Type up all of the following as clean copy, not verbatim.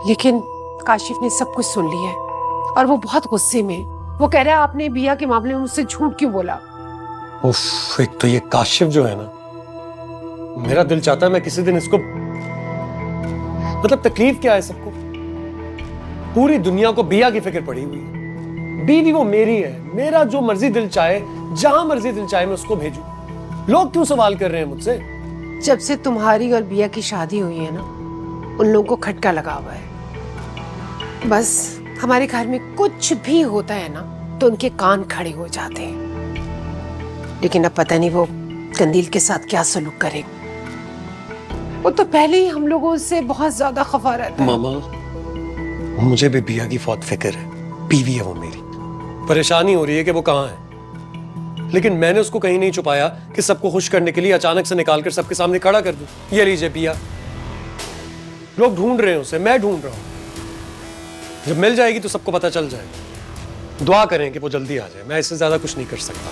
लेकिन काशिफ ने सब कुछ सुन लिया है और वो बहुत गुस्से में। वो कह रहा है आपने बिया के मामले में मुझसे झूठ क्यों बोला। उफ, एक तो ये काशिफ जो है ना, मेरा दिल चाहता है मैं किसी दिन इसको, मतलब तकलीफ क्या है सबको, पूरी दुनिया को बिया की फिक्र पड़ी हुई है। बीवी वो मेरी है, मेरा जो मर्जी दिल चाहे, जहां मर्जी दिल चाहे मैं उसको भेजूं। लोग क्यों सवाल कर रहे हैं मुझसे? जब से तुम्हारी और बिया की शादी हुई है ना, उन लोगों को खटका लगा हुआ है। बस हमारे घर में कुछ भी होता है ना तो उनके कान खड़े हो जाते हैं। लेकिन अब पता नहीं वो कंदील के साथ क्या सलूक करेगा। वो तो पहले ही हम लोगों से बहुत ज्यादा खफा रहता है। मामा, मुझे भी बिया की बहुत फिक्र है, बीवी है वो मेरी। परेशानी हो रही है कि वो कहाँ है, लेकिन मैंने उसको कहीं नहीं छुपाया कि सबको खुश करने के लिए अचानक से निकालकर सबके सामने खड़ा कर दूं। ये लीजिए बिया, लोग ढूंढ रहे हैं उसे, मैं ढूंढ रहा हूं। जब मिल जाएगी तो सबको पता चल जाएगा। दुआ करें कि वो जल्दी आ जाए, मैं इससे ज्यादा कुछ नहीं कर सकता।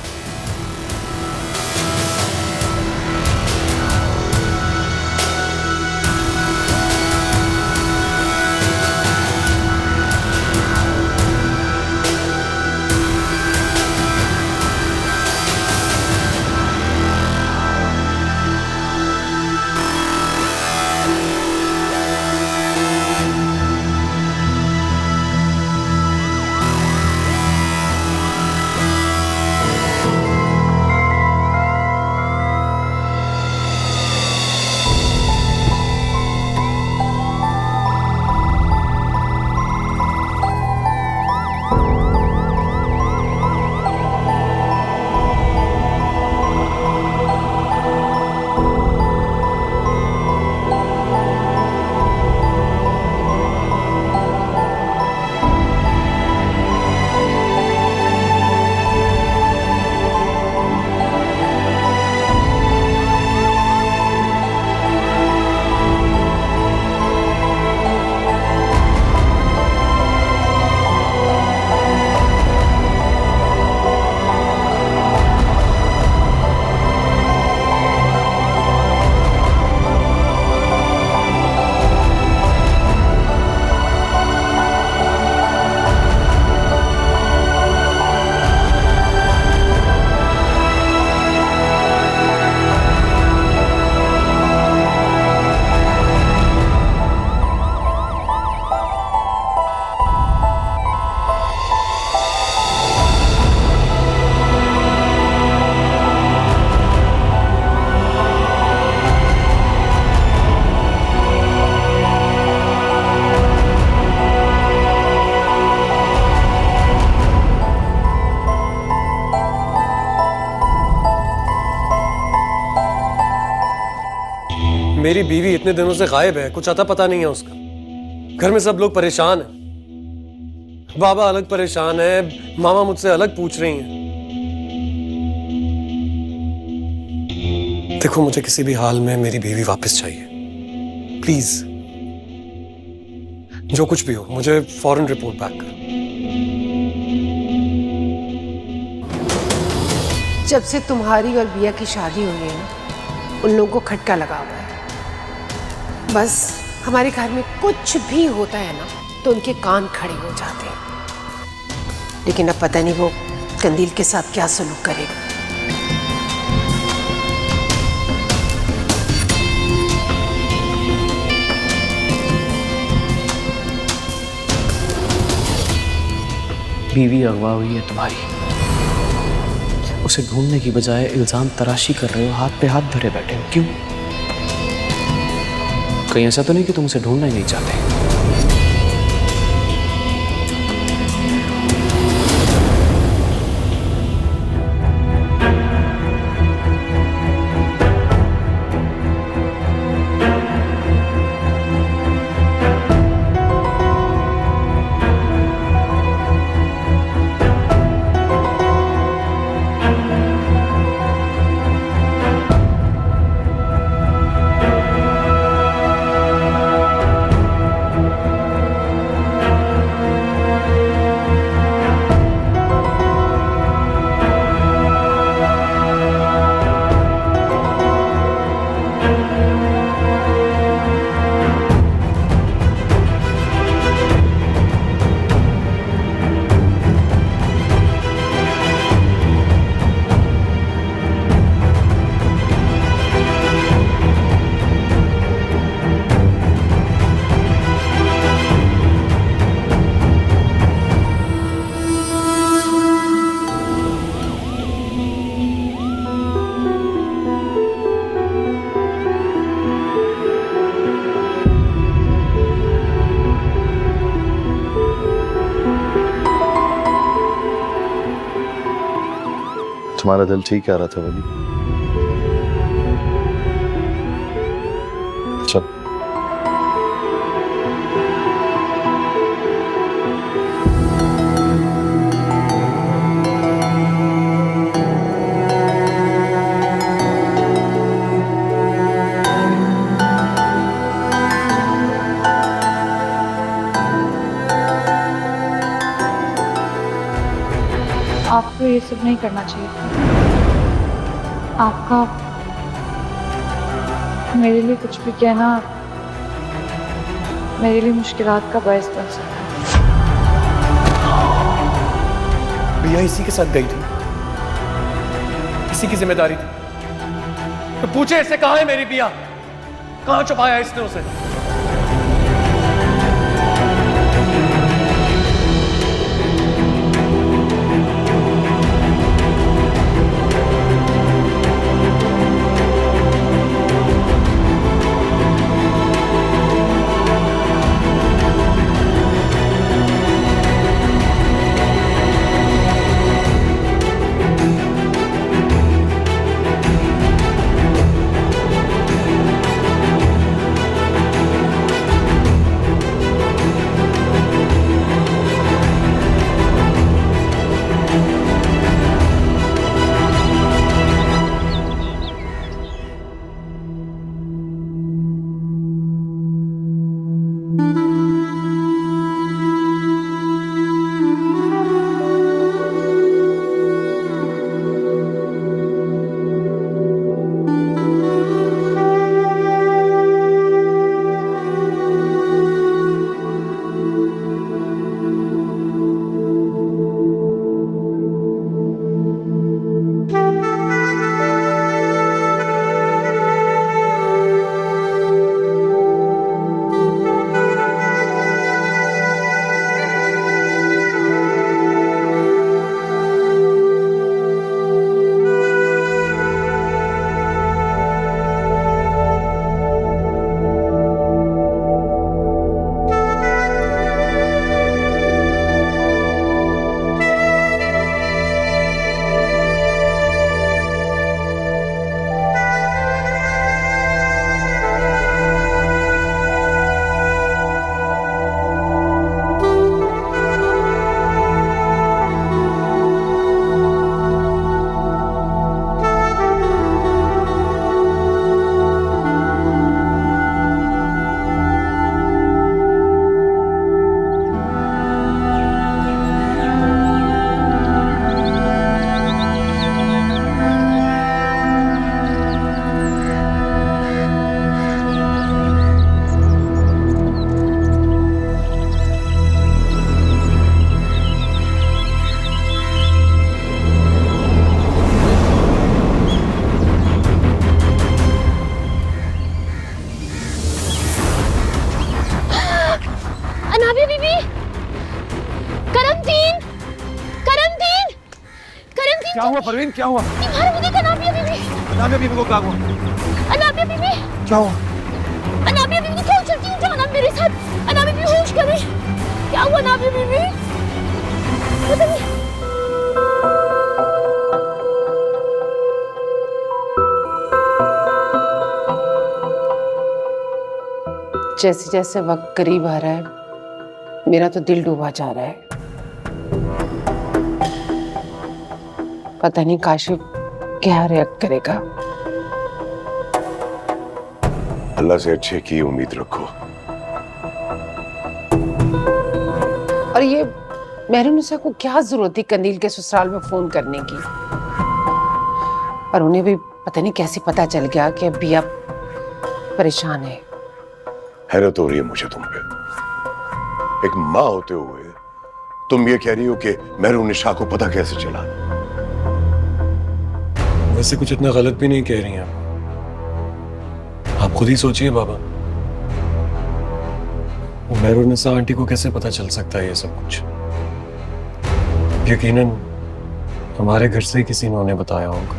मेरी बीवी इतने दिनों से गायब है, कुछ अता पता नहीं है उसका। घर में सब लोग परेशान हैं। बाबा अलग परेशान है, मामा मुझसे अलग पूछ रही हैं। देखो, मुझे किसी भी हाल में मेरी बीवी वापस चाहिए, प्लीज। जो कुछ भी हो, मुझे फौरन रिपोर्ट बैक करो। जब से तुम्हारी और बिया की शादी हुई है ना, उन लोगों को खटका लगा हुआ है। बस हमारे घर में कुछ भी होता है ना तो उनके कान खड़े हो जाते हैं। लेकिन अब पता नहीं वो कंदील के साथ क्या सलूक करेगा। बीवी अगवा हुई है तुम्हारी, उसे ढूंढने की बजाय इल्जाम तराशी कर रहे हो, हाथ पे हाथ धरे बैठे हो। क्यों? कहीं ऐसा तो नहीं कि तुम उसे ढूंढना ही नहीं चाहते? तुम्हारा दिल ठीक कह रहा था वली। चल आपको ये सब नहीं करना चाहिए। आपका मेरे लिए कुछ भी कहना मेरे लिए मुश्किलात का बायस बन सकता है। बिया इसी के साथ गई थी, इसी की जिम्मेदारी थी। तो पूछे इससे कहां है मेरी बिया, कहां छुपाया इसने उसे? अनाबिया बीबी, करमदीन, करमदीन, करमदीन। क्या हुआ परवीन, क्या हुआ? तुम्हारे मुझे अनाबिया बीबी। अनाबिया बीबी को क्या हुआ? अनाबिया बीबी, क्या हुआ? अनाबिया बीबी को चलती हूँ जाना मेरे साथ। अनाबिया बीबी होश करे। क्या हुआ अनाबिया बीबी? पता नहीं। जैसे जैसे वक्त करीब आ रहा है मेरा तो दिल डूबा जा रहा है। पता नहीं काशिफ क्या रिएक्ट करेगा। अल्लाह से अच्छे की उम्मीद रखो। और ये मेहरुनिसा को क्या जरूरत थी कंदील के ससुराल में फोन करने की? और उन्हें भी पता नहीं कैसे पता चल गया कि अब बिया परेशान है। हैरत हो रही है मुझे तुम पे। एक माँ होते हुए तुम ये कह रही हो कि मेहरुनिसा को पता कैसे चला? वैसे कुछ इतना गलत भी नहीं कह रही हैं आप खुद ही सोचिए बाबा। वो मेहरुनिसा आंटी को कैसे पता चल सकता है ये सब कुछ? यकीनन हमारे घर से ही किसी ने उन्हें बताया होगा।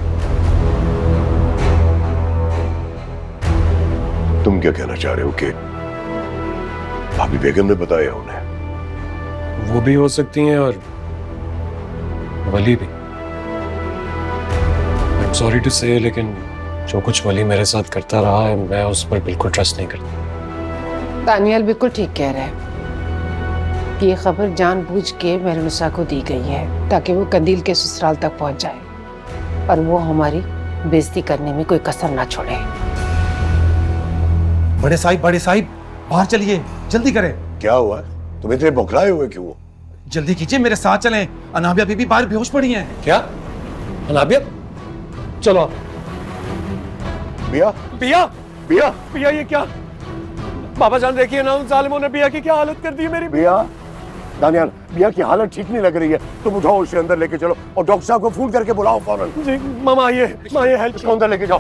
तुम क्या कहना चाह रहे हो कि भाभी बेगम ने बताया उन्हें? वो भी हो सकती हैं और वली भी। सॉरी टू से, लेकिन जो कुछ वली मेरे साथ करता रहा है, मैं उस पर बिल्कुल ट्रस्ट नहीं करता। दानियाल बिल्कुल ठीक कह रहा है। ये खबर जानबूझ के मेहरुनिसा को दी गई है ताकि वो कंदील के ससुराल तक पहुंच जाए और वो हमारी बेइज्जती करने में कोई कसर ना छोड़े। बड़े साहिब बाहर चलिए, जल्दी करें। क्या हुआ? तुम इतने बौखलाए हुए क्यों हो? जल्दी कीजिए, मेरे साथ चलें। अनाबिया बीबी बाहर बेहोश पड़ी हैं। क्या अनाबिया? चलो आप। बिया बिया बिया बिया, ये क्या? बाबा जान देखिए ना, उन जालिमों ने बिया की क्या हालत कर दी है मेरी। बिया, दानियाल, बिया की हालत ठीक नहीं लग रही है। तुम उठाओ, उसे अंदर लेके चलो और डॉक्टर साहब को फोन करके बुलाओ फौरन। जी मामा आइए, हेल्प। उसको अंदर लेके जाओ।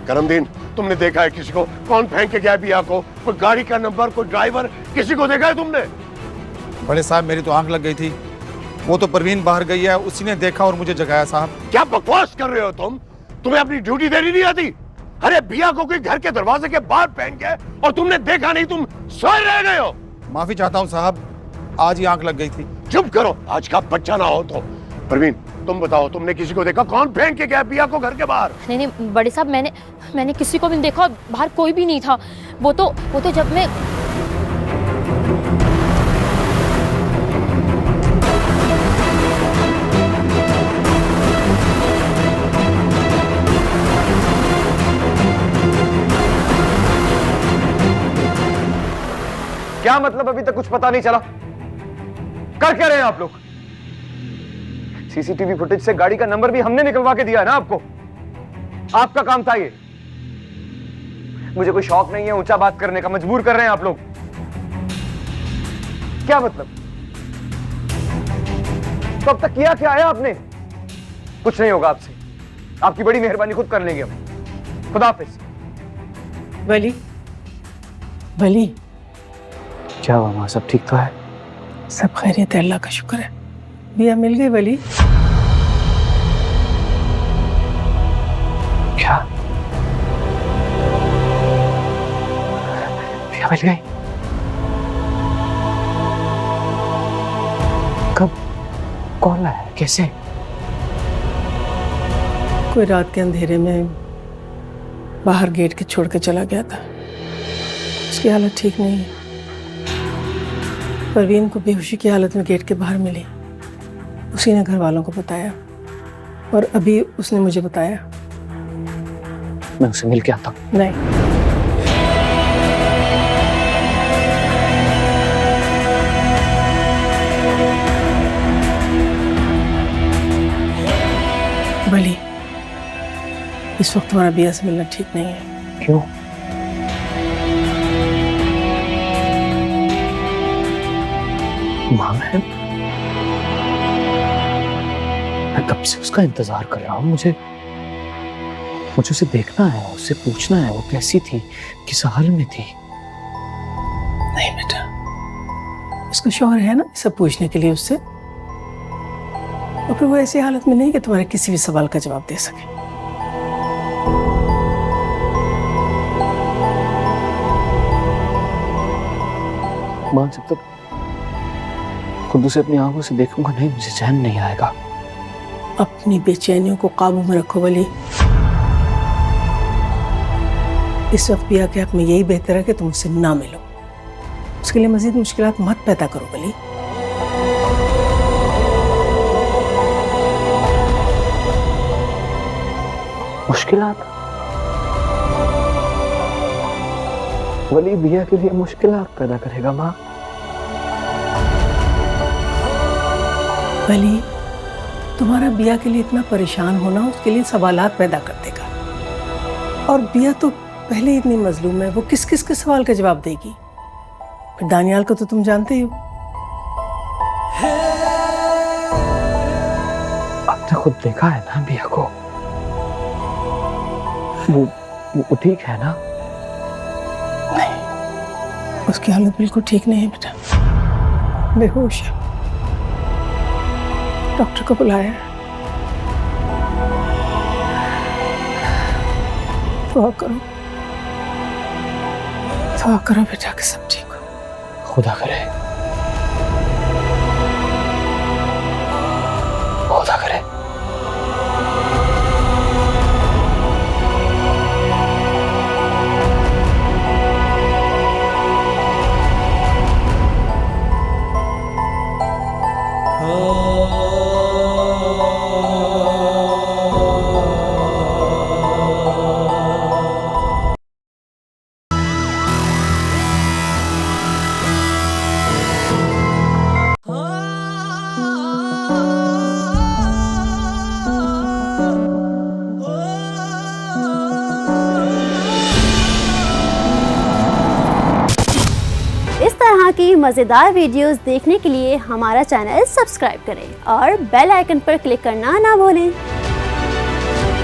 करमदीन, तुमने देखा है किसी को? कौन फेंक के गया बिया को? कोई गाड़ी का नंबर, कोई ड्राइवर, किसी को देखा है तुमने? बड़े साहब, मेरी तो आंख लग गई थी। वो तो परवीन बाहर गई है, उसी ने देखा और मुझे जगाया। साहब, क्या बकवास कर रहे हो तुम? तुम्हें अपनी ड्यूटी देनी नहीं आती? अरे बिया को कोई घर के दरवाजे के बाहर फेंक गया और तुमने देखा नहीं, तुम सोए रह गए हो। माफी चाहता हूँ साहब, आज ही आंख लग गई थी। चुप करो, आज का बच्चा ना हो तो। परवीन, तुम बताओ, तुमने किसी को देखा? कौन फेंक के गया बिया को घर के बाहर? नहीं बड़े साहब, मैंने किसी को भी नहीं देखा, बाहर कोई भी नहीं था। वो तो जब मैं क्या मतलब? अभी तक कुछ पता नहीं चला। कर क्या रहे हैं आप लोग? सीसीटीवी फुटेज से गाड़ी का नंबर भी हमने निकलवा के दिया है ना आपको। आपका काम था ये। मुझे कोई शौक नहीं है ऊंचा बात करने का, मजबूर कर रहे हैं आप लोग। क्या मतलब? तो अब तक किया क्या है आपने? कुछ नहीं होगा आपसे। आपकी बड़ी मेहरबानी खुद कर लेंगे हम। खुदा हाफिज। वली, क्या हुआ माँ? सब ठीक तो है? सब खैरियत है, अल्लाह का शुक्र है। बिया मिल गई वली? क्या बिया मिल गई? कब? कौन लाया? कैसे? कोई रात के अंधेरे में बाहर गेट के छोड़ के चला गया था। उसकी हालत ठीक नहीं है। परवीन को बेहोशी की हालत में गेट के बाहर मिली। उसी ने घर वालों को बताया और अभी उसने मुझे बताया। मैं उसे मिल के आता हूँ। नहीं, भली इस वक्त हमारा बिया से मिलना ठीक नहीं है। क्यों? माँ, मैं कब से उसका इंतजार कर रहा हूँ। मुझे उसे देखना है, उससे पूछना है वो कैसी थी, किस हाल में थी। नहीं बेटा, उसका शौहर है ना सब पूछने के लिए उससे। और फिर वो ऐसी हालत में नहीं कि तुम्हारे किसी भी सवाल का जवाब दे सके। माँ, जब तक खुद उसे अपनी आंखों से देखूंगा नहीं, मुझे चैन नहीं आएगा। अपनी बेचैनियों को काबू में रखो वली। इस वक्त बिया के हक में यही बेहतर है कि तुम उससे ना मिलो। उसके लिए मजीद मुश्किलात मत पैदा करो वली। मुश्किलात? वली बिया के लिए मुश्किलात पैदा करेगा माँ? वली, तुम्हारा बिया के लिए इतना परेशान होना उसके लिए सवालात पैदा कर देगा। और बिया तो पहले इतनी मजलूम है, वो किस किस के सवाल का जवाब देगी। फिर दानियाल को तो तुम जानते ही हो। आपने खुद देखा है ना बिया को। वो ठीक है ना? नहीं, उसकी हालत बिल्कुल ठीक नहीं है बेटा, बेहोश है। डॉक्टर को बुलाया। दुआ करो बेटा कि सब ठीक हो। खुदा करे, खुदा करे। तरह की मज़ेदार वीडियोस देखने के लिए हमारा चैनल सब्सक्राइब करें और बेल आइकन पर क्लिक करना ना भूलें।